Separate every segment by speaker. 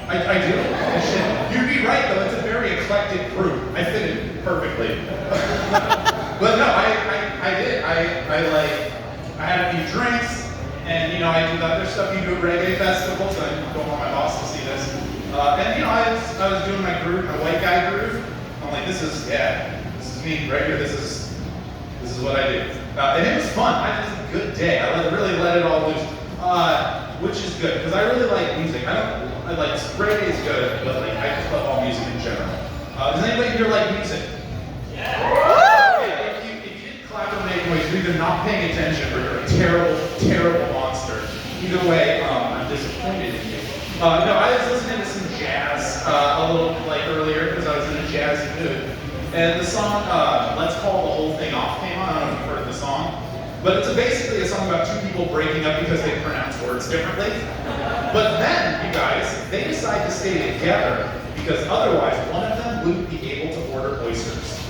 Speaker 1: I do. You'd be right though, it's a very eclectic group. I fit in perfectly. But no, I did. I had a few drinks, and you know, I do the other stuff you do at reggae festivals. I don't want my boss to see this. And you know, I was doing my groove, my white guy groove. I'm like, this is me right here. This is what I do. And it was fun. It was a good day. I really let it all loose, which is good because I really like music. I like reggae is good, but like I just love all music in general. Does anybody here like music? Yeah. If you didn't clap or make noise, you're either not paying attention or you're a terrible, terrible monster. Either way, I'm disappointed in you. No, I was listening to some jazz a little like earlier because I was in a jazzy mood. And the song, Let's Call the Whole Thing Off came on. I don't know if you've heard the song. But it's basically a song about two people breaking up because they pronounce words differently. But then, you guys, they decide to stay together because otherwise one of them wouldn't be able to order oysters.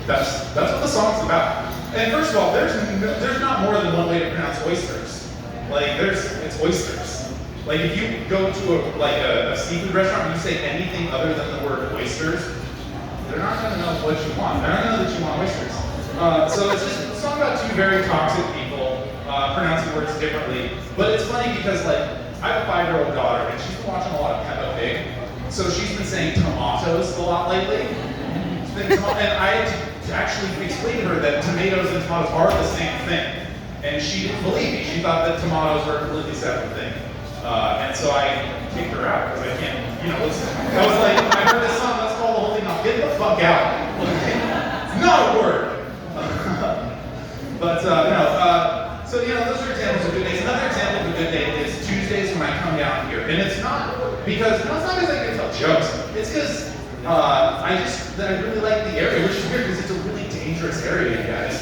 Speaker 1: That's what the song's about. And first of all, there's not more than one way to pronounce oysters. Like, it's oysters. Like, if you go to a seafood restaurant and you say anything other than the word oysters, they're not going to know what you want. They're not going to know that you want oysters. So it's just a song about two very toxic people pronouncing words differently. But it's funny because, like, I have a 5-year-old daughter and she's been watching a lot of Peppa Pig. So she's been saying tomatoes a lot lately. And I had to actually explain to her that tomatoes and tomatoes are the same thing. And she didn't believe me. She thought that tomatoes were a completely separate thing. And so I kicked her out because I can't, listen. I was like, I heard this song, let's call the whole thing off. Get the fuck out. It's not a word. But so those are examples of good days. Another example of a good day is Tuesdays when I come down here. And it's not because, it's not because I can tell jokes. It's because I really like the area, which is weird because it's a really dangerous area, you guys.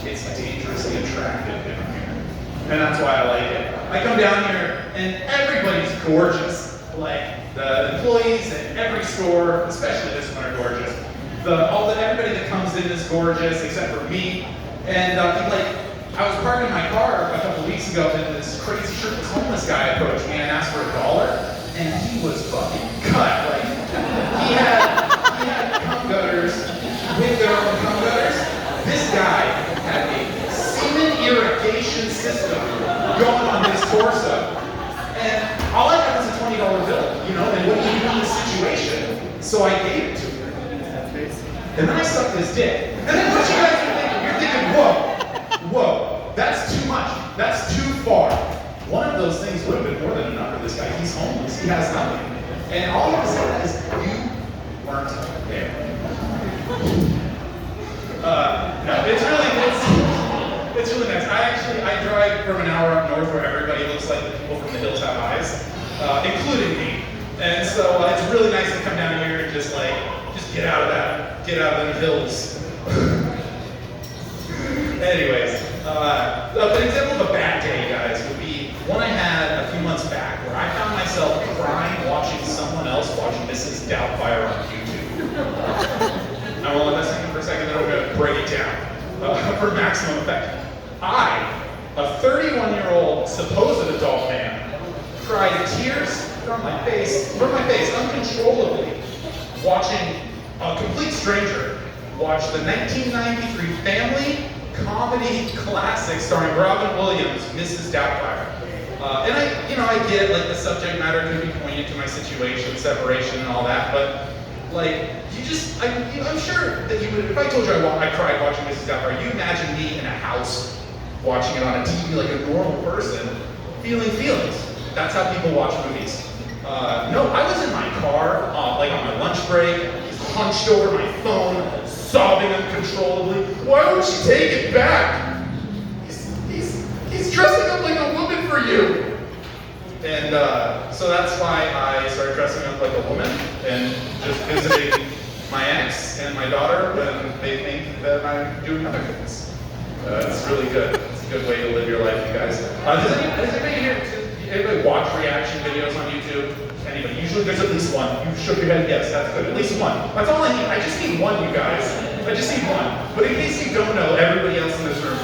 Speaker 1: It's dangerously attractive down here. And that's why I like it. I come down here and everybody's gorgeous. Like the employees at every store, especially this one, are gorgeous. Everybody that comes in is gorgeous except for me. And I was parking my car a couple weeks ago and this crazy shirtless homeless guy approached me and asked for $1, and he was fucking cut. Like he had cum gutters with their own cum gutters. This guy had a semen irrigation system going on his torso. And all I got was a $20 bill, and what do you do in this situation? So I gave it to him. And then I sucked his dick. And then what you guys are thinking? You're thinking, whoa, that's too much. That's too far. One of those things would have been more than enough for this guy. He's homeless. He has nothing. And all you have to say is, you weren't there. No, it's really nice. I drive from an hour up north where everybody looks like the people from the hills have eyes, including me. And so it's really nice to come down here and just get out of the hills. Anyways, an example of a bad day, guys, would be one I had a few months back where I found myself crying watching someone else watch Mrs. Doubtfire on YouTube. I will let that sink in for a second, then we're going to break it down for maximum effect. I, a 31-year-old supposed adult man, cried tears from my face uncontrollably, watching a complete stranger watch the 1993 family comedy classic starring Robin Williams, Mrs. Doubtfire. And I get the subject matter could be poignant to my situation, separation and all that, but I'm sure that you would, if I told you I cried watching Mrs. Doubtfire, you imagine me in a house watching it on a TV like a normal person, feeling feelings. That's how people watch movies. No, I was in my car, on my lunch break, hunched over my phone, sobbing uncontrollably. Why won't you take it back? He's dressing up like a woman for you. And so that's why I started dressing up like a woman and just visiting my ex and my daughter when they think that I'm doing other things. It's really good. It's a good way to live your life, you guys. Does anybody watch reaction videos on YouTube? Anybody? Usually there's at least one. You shook your head, yes, that's good. At least one. That's all I need. I just need one, you guys. I just need one. But in case you don't know, everybody else in this room,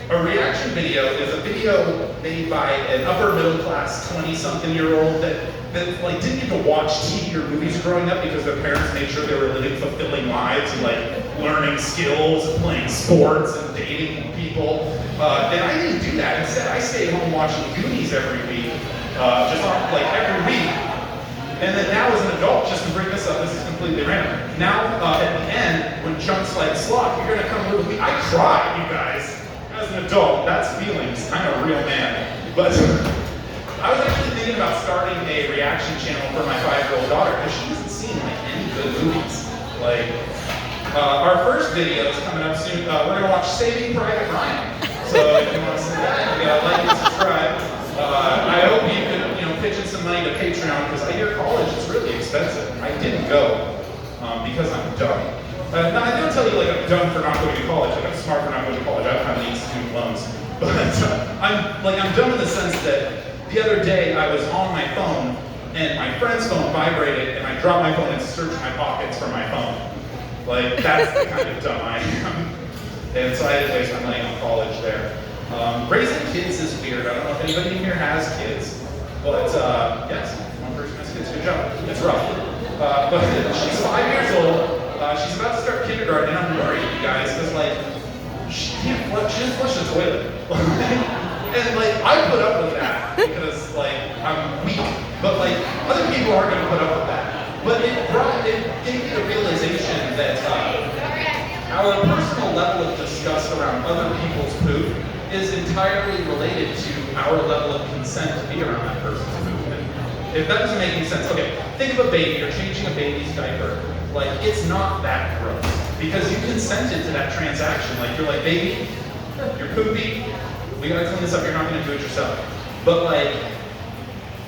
Speaker 1: a reaction video is a video made by an upper middle class 20-something-year-old that that like didn't get to watch TV or movies growing up because their parents made sure they were living fulfilling lives and like learning skills, and playing sports, and dating people. And I didn't do that. Instead, I stayed home watching Goonies every week, just on like every week. And then now as an adult, just to bring this up, this is completely random. Now at the end, when Chunk's like, Sloth, you're gonna come live with me. I cried, you guys. As an adult, that's feelings. I'm a real man. But I was actually thinking about starting a reaction channel for my 5-year-old daughter because she hasn't seen like any good movies. Like our first video is coming up soon. We're gonna watch Saving Private Ryan. So if you want to see that, you gotta like and subscribe. I hope you could, pitch in some money to Patreon because I hear college is really expensive. I didn't go because I'm dumb. Now I don't tell you like I'm dumb for not going to college. Like I'm smart for not going to college. I don't have any student loans. But I'm dumb in the sense that the other day I was on my phone and my friend's phone vibrated and I dropped my phone and searched my pockets for my phone. Like that's the kind of dumb I am. And so I had to waste my money on college there. Raising kids is weird. I don't know if anybody in here has kids, but yes, one person has kids. Good job. It's rough. But she's 5 years old. She's about to start kindergarten, and I'm worried, you guys, because like she doesn't flush the toilet. And like I put up with that because like I'm weak, but like other people aren't going to put up with that. But it gave me the realization that our personal level of disgust around other people's poop is entirely related to our level of consent to be around that person's poop. And if that doesn't make any sense, okay, think of a baby. You're changing a baby's diaper. Like, it's not that gross because you consented to that transaction. Like, you're like, baby, you're poopy. We gotta clean this up. You're not gonna do it yourself. But like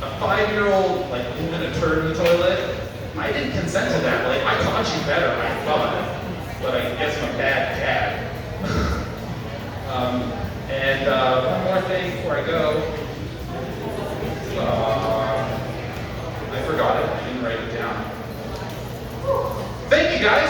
Speaker 1: a 5-year-old, like moving a turd in the toilet, I didn't consent to that. Like, I taught you better, I thought. But I guess I'm a bad dad. And one more thing before I go. I forgot it. I didn't write it down. Thank you guys.